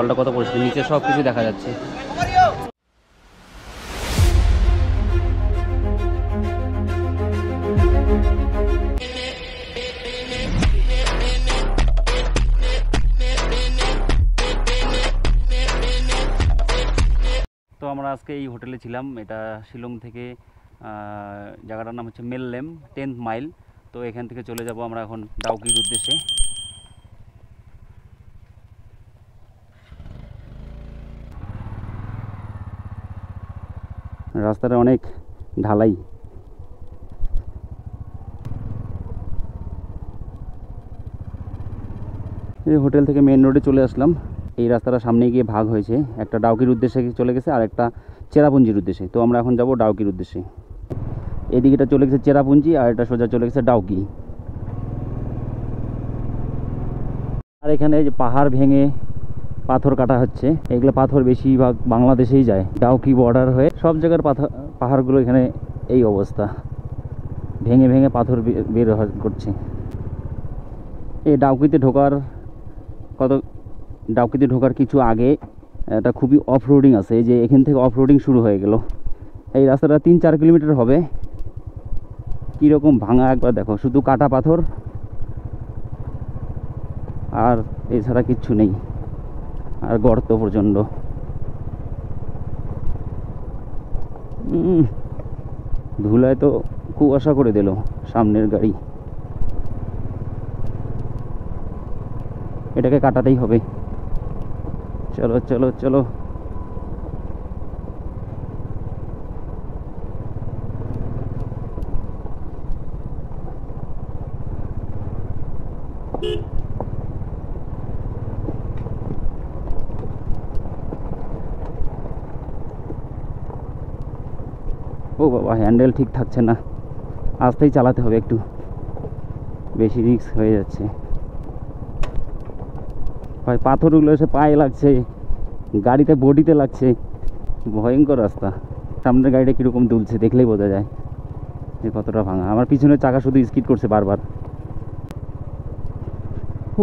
জলটা কত পরিষ্কার, নিচে সব কিছু দেখা যাচ্ছে। তো আমরা আজকে এই হোটেলে ছিলাম, এটা শিলং থেকে, জায়গাটার নাম হচ্ছে মেললেম 10th মাইল। তো এখান থেকে চলে যাব আমরা এখন ডাউকির উদ্দেশ্যে। রাস্তাটা অনেক ঢালাই। এই হোটেল থেকে মেন রোডে চলে আসলাম। এই রাস্তাটা সামনে গিয়ে ভাগ হয়েছে, একটা ডাউকির উদ্দেশ্যে চলে গেছে আর একটা চেরাপুঞ্জির উদ্দেশ্যে। তো আমরা এখন যাব ডাউকির উদ্দেশ্যে। এদিকেটা চলে গেছে চেরাপুঞ্জি আর এটা সোজা চলে গেছে ডাউকি। আর এখানে যে পাহাড় ভেঙে পাথর কাটা হচ্ছে, এগুলো পাথর বেশিরভাগ বাংলাদেশেই যায়, ডাউকি বর্ডার হয়ে সব জায়গার পাহাড়গুলো এখানে এই অবস্থা, ভেঙে ভেঙে পাথর বের করছে। এই ডাউকিতে ঢোকার কিছু আগে এটা খুবই অফ রোডিং আছে, এই যে এখান থেকে অফ রোডিং শুরু হয়ে গেল। এই রাস্তাটা 3-4 কিলোমিটার হবে। কীরকম ভাঙা একবার দেখো, শুধু কাটা পাথর আর এছাড়া কিচ্ছু নেই, আর গর্ত প্রচণ্ড। ধুলায় তো কুয়াশা করে দিল সামনের গাড়ি, এটাকে কাটাতেই হবে। চলো চলো চলো। ও বাবা, হ্যান্ডেল ঠিক থাকছে না, আস্তেই চালাতে হবে, একটু বেশি রিস্ক হয়ে যাচ্ছে ভাই। পাথরগুলো এসে পায়ে লাগছে, গাড়িতে বডিতে লাগছে, ভয়ঙ্কর রাস্তা। সামনের গাড়িটা কীরকম দুলছে দেখলেই বোঝা যায় যে কতটা ভাঙা। আমার পিছনের চাকা শুধু স্কিড করছে বারবার।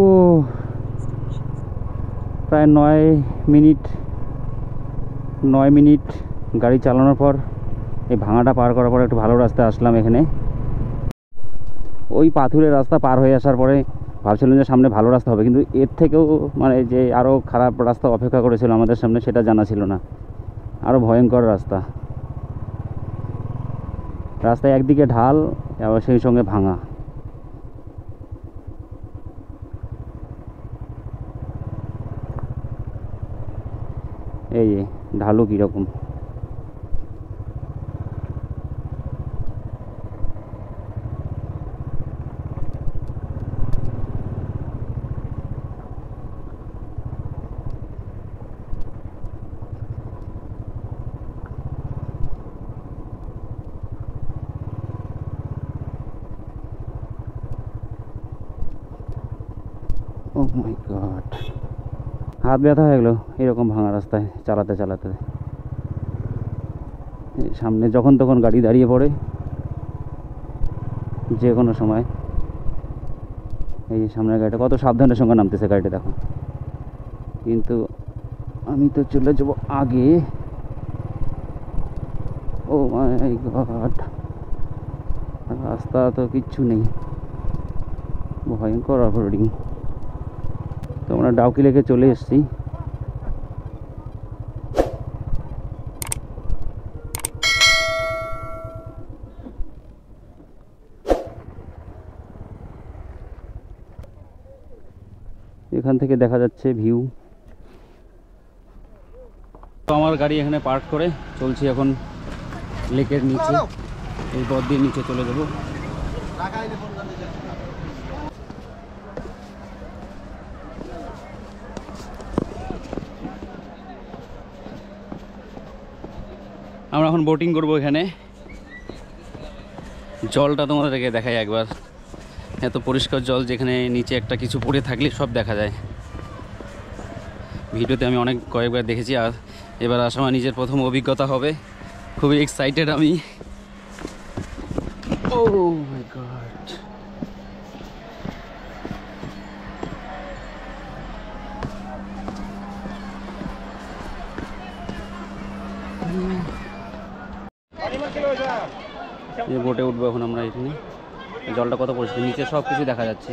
ও প্রায় 9 মিনিট গাড়ি চালানোর পর এই ভাঙাটা পার করার পর একটু ভালো রাস্তায় আসলাম। এখানে ওই পাথুরের রাস্তা পার হয়ে আসার পরে ভাবছিলাম যে সামনে ভালো রাস্তা হবে, কিন্তু এর থেকেও মানে যে আরও খারাপ রাস্তা অপেক্ষা করেছিল আমাদের সামনে সেটা জানা ছিল না। আরও ভয়ঙ্কর রাস্তা, রাস্তায় একদিকে ঢাল আবার সেই সঙ্গে ভাঙা। এই যে ঢালু কীরকম। ও মাই গড, হাত ব্যথা হয়ে গেলো এরকম ভাঙা রাস্তায় চালাতে চালাতে। সামনে যখন তখন গাড়ি দাঁড়িয়ে পড়ে যে কোনো সময়। এই সামনের গাড়িটা কত সাবধানের সঙ্গে নামতেছে, গাড়িটা দেখো। কিন্তু আমি তো চলে যাব আগে। ও মাই গড, রাস্তা তো কিচ্ছু নেই, ভয়ঙ্কর অফ রোডিং। তো আমরা ডাউকি লেকে চলে এসেছি। এখান থেকে দেখা যাচ্ছে ভিউ। তো আমার গাড়ি এখানে পার্ক করে চলছি এখন লেকের নিচে, এই পথ দিয়ে নিচে চলে যাব। আমরা এখন বোটিং করব এখানে। জলটা তোমাদেরকে দেখাই একবার, এত পরিষ্কার জল, যেখানে নিচে একটা কিছু পড়ে থাকলে সব দেখা যায়। ভিডিওতে আমি কয়েকবার দেখেছি, আর এবার আসা আমার নিজের প্রথম অভিজ্ঞতা হবে। খুবই এক্সাইটেড আমি। ও মাই গড, এই বোটে উঠবো এখন আমরা এখানে। জলটা কত পরিষ্কার, নিচে সব কিছু দেখা যাচ্ছে।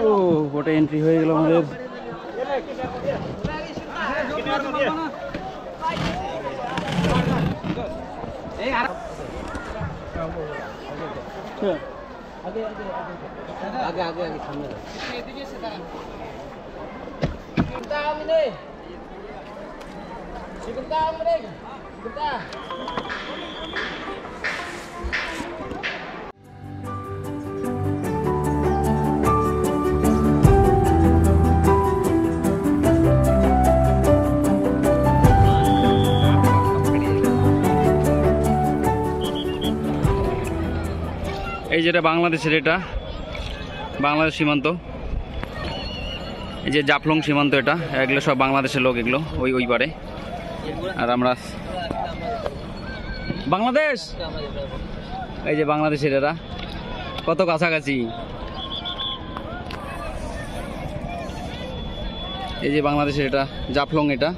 ও বোটে এন্ট্রি হয়ে গেল আমাদের। এই যেটা বাংলাদেশের, এটা বাংলাদেশ সীমান্ত। এই যে জাফলং সীমান্ত, এটা এগুলো সব বাংলাদেশের লোক, এগুলো ওই পারে। আর আমরা বাংলাদেশ, এই যে বাংলাদেশের এরা কত কাছাকাছি। এই যে বাংলাদেশের এটা জাফলং, এটা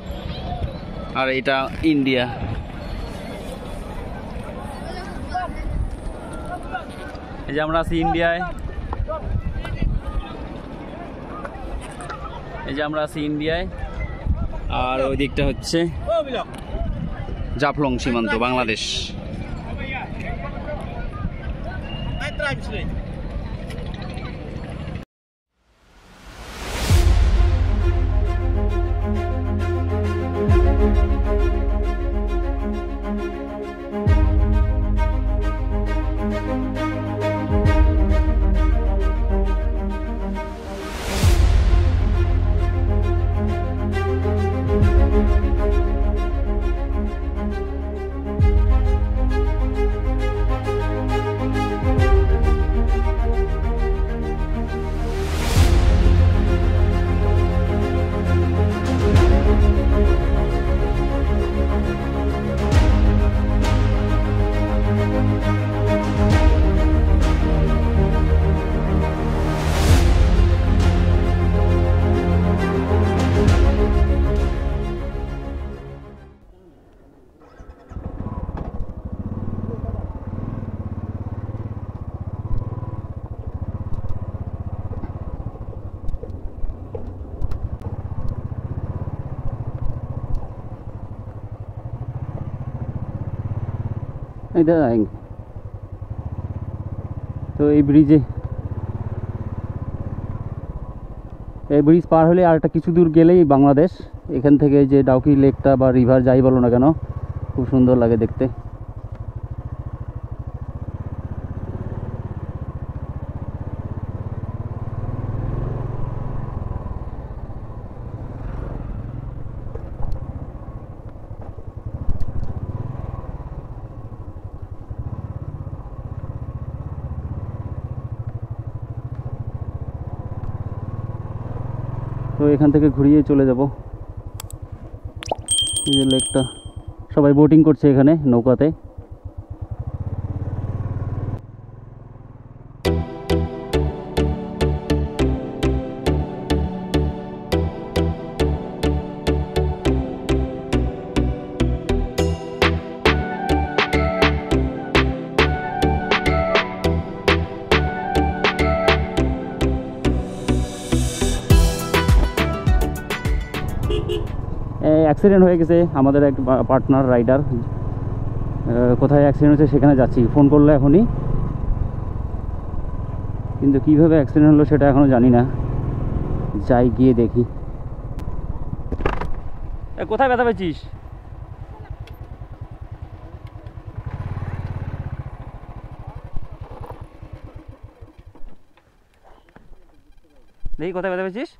আর এটা ইন্ডিয়া। এই যে আমরা আছি ইন্ডিয়ায়, এই যে আমরা আছি ইন্ডিয়ায়, আর ওই দিকটা হচ্ছে জাফলং সীমান্ত, বাংলাদেশ। इधर आएंगे तो এই ব্রিজে, এই ব্রিজ পার হলে আরেকটা কিছু দূর গেলেই বাংলাদেশ। এখান থেকে যে ডাউকি লেকটা বা রিভার যাই বলো না কেন, খুব সুন্দর লাগে দেখতে। তো এখান থেকে ঘুরিয়ে চলে যাব। এই যে লেকটা, সবাই বোটিং করছে এখানে নৌকাতে। অ্যাক্সিডেন্ট হয়ে গেছে আমাদের এক পার্টনার রাইডার। কোথায় অ্যাক্সিডেন্ট হয়েছে সেখানে যাচ্ছি, ফোন করলো এখনই, কিন্তু কিভাবে অ্যাক্সিডেন্ট হলো সেটা এখনও জানি না। যাই গিয়ে দেখি। কোথায় ব্যথা পেয়েছিস? দেখি কোথায় ব্যথা পেয়েছিস?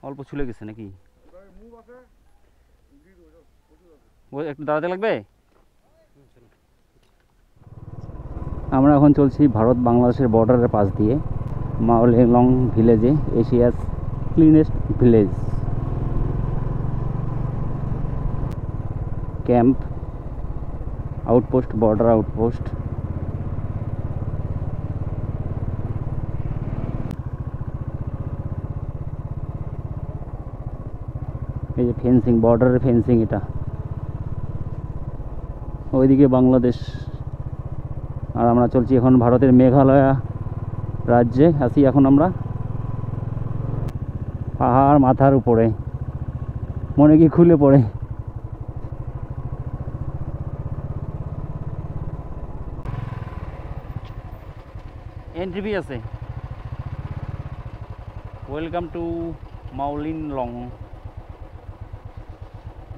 অল্প ছুলে গেছে নাকি? একটু দাঁড়াতে লাগবে। আমরা এখন চলছি ভারত বাংলাদেশের বর্ডারের পাশ দিয়ে মাওলেংলং ভিলেজে, Asia's cleanest village camp. Outpost, border outpost. এই যে ফেন্সিং, বর্ডারের ফেন্সিং, এটা ওইদিকে বাংলাদেশ। আর আমরা চলছি এখন ভারতের মেঘালয় রাজ্যে আছি এখন আমরা। পাহাড় মাথার উপরে, মনে কি খুলে পড়ে। এন্ট্রি ফি আছে। Welcome to Mawlynnong,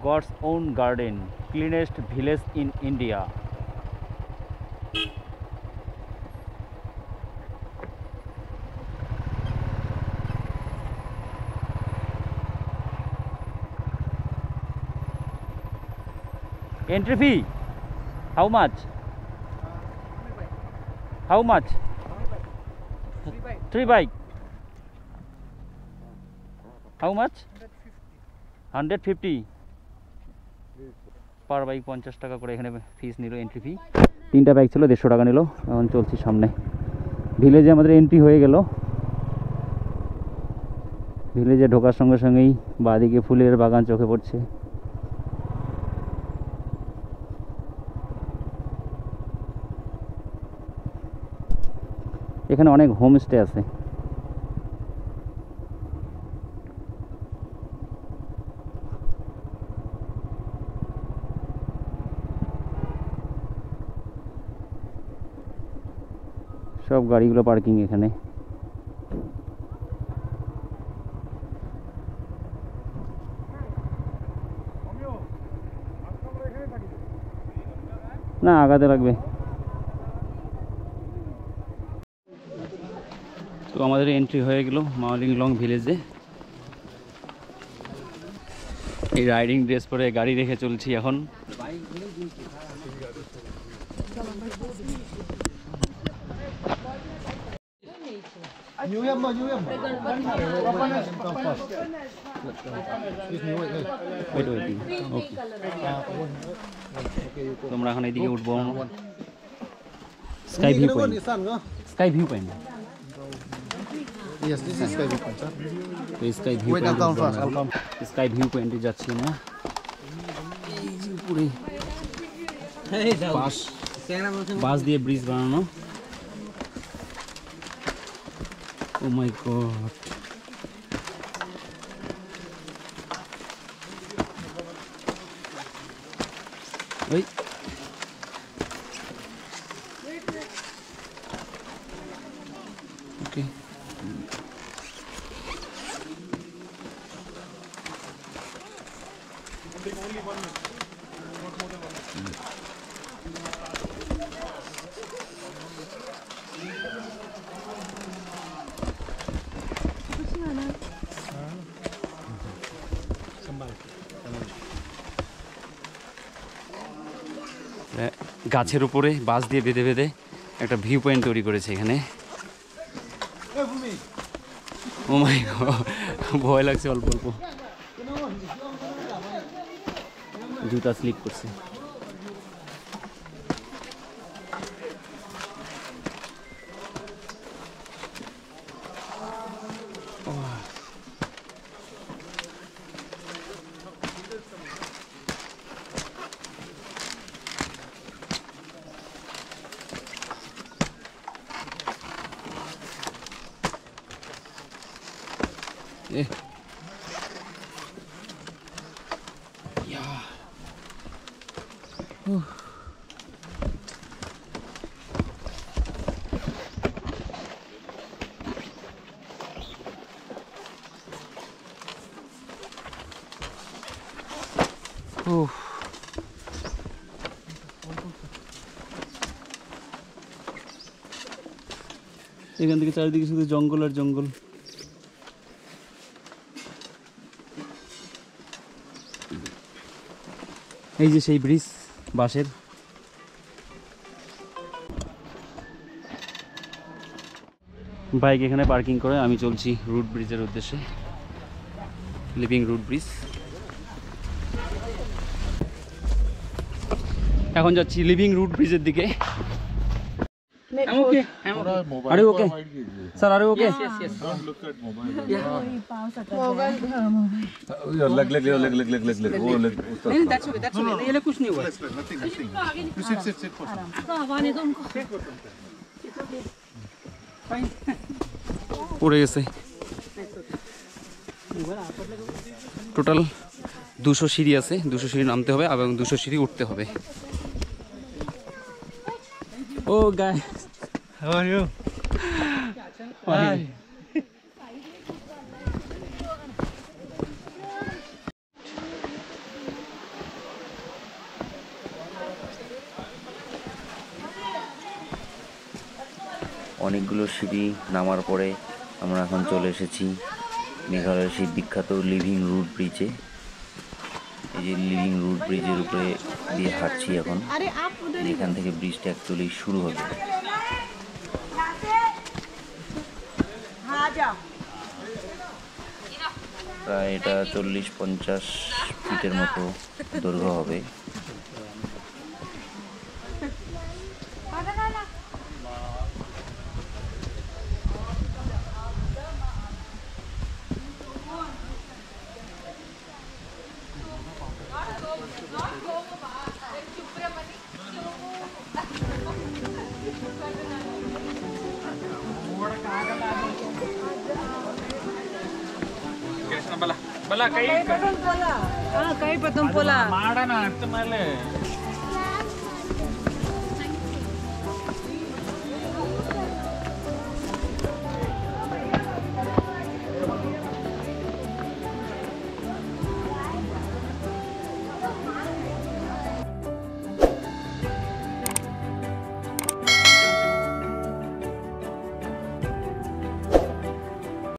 God's own garden, cleanest village in India. Entry fee? How much? How much? 3 bike. How much? 150. Per bike 50 টাকা করে এখানে ফিস নিল, এন্ট্রি ফি। 3টা বাইক ছিল, 150 টাকা নিল। এখন চলছি সামনে। ভিলেজে আমাদের এন্ট্রি হয়ে গেল। ভিলেজে ঢোকার সঙ্গে সঙ্গেই বাঁদিকে ফুলের বাগান চোখে পড়ছে। এখানে অনেক হোমস্টে আছে। সব গাড়িগুলো পার্কিং এখানে। না, আগাতে লাগবে। তো আমাদের এন্ট্রি হয়ে গেল মাউলিন লং ভিলেজে। এই রাইডিং ড্রেস পরে গাড়ি রেখে চলছি এখন। তোমরা এখন এইদিকে উঠবো। Sky view point, sky view point. Yes, this is Sky View Point, sir. তো sky view Wait, I'll come first. I'll come. Sky view পয়েন্টে যাচ্ছি না। এই যে উপরে বাস দিয়ে ব্রিজ বানানো। ও মাই গড, ওই ওকে। গাছের উপরে বাঁশ দিয়ে বেঁধে বেঁধে একটা ভিউ পয়েন্ট তৈরি করেছে এখানে। ও মাই গড, ভয় লাগছে অল্প অল্প, জুতা স্লিপ করছে। এখান থেকে চারিদিকে শুধু জঙ্গল আর জঙ্গল। এই যে সেই ব্রিজ বাঁশের। বাইক এখানে পার্কিং করে আমি চলছি রুট ব্রিজের উদ্দেশ্যে, লিভিং রুট ব্রিজ। এখন যাচ্ছি লিভিং রুট ব্রিজের দিকে। Mobile Are you okay? wide कीजिए. Sir, are you okay? Don't look at mobile. Yeah, leg. Oh, leg. ये कुछ नहीं हुआ। Nothing. You sit for some. পড়ে গেছে। টোটাল 200 সিঁড়ি আছে, 200 সিঁড়ি নামতে হবে এবং 200 সিঁড়ি উঠতে হবে। ও guys, How are you? Hi. অনেকগুলো সিঁড়ি নামার পরে আমরা এখন চলে এসেছি মেঘালয়ের সেই বিখ্যাত লিভিং রুট ব্রিজে। এই যে লিভিং রুট ব্রিজের উপরে দিয়ে হাঁটছি এখন। এখান থেকে ব্রিজটা অ্যাকচুয়ালি শুরু হবে। প্রায় এটা 40-50 ফিটের মতো দৈর্ঘ্য হবে। Bala, kay patong pula. Ah, kay patong pula. Mada na, ito mali.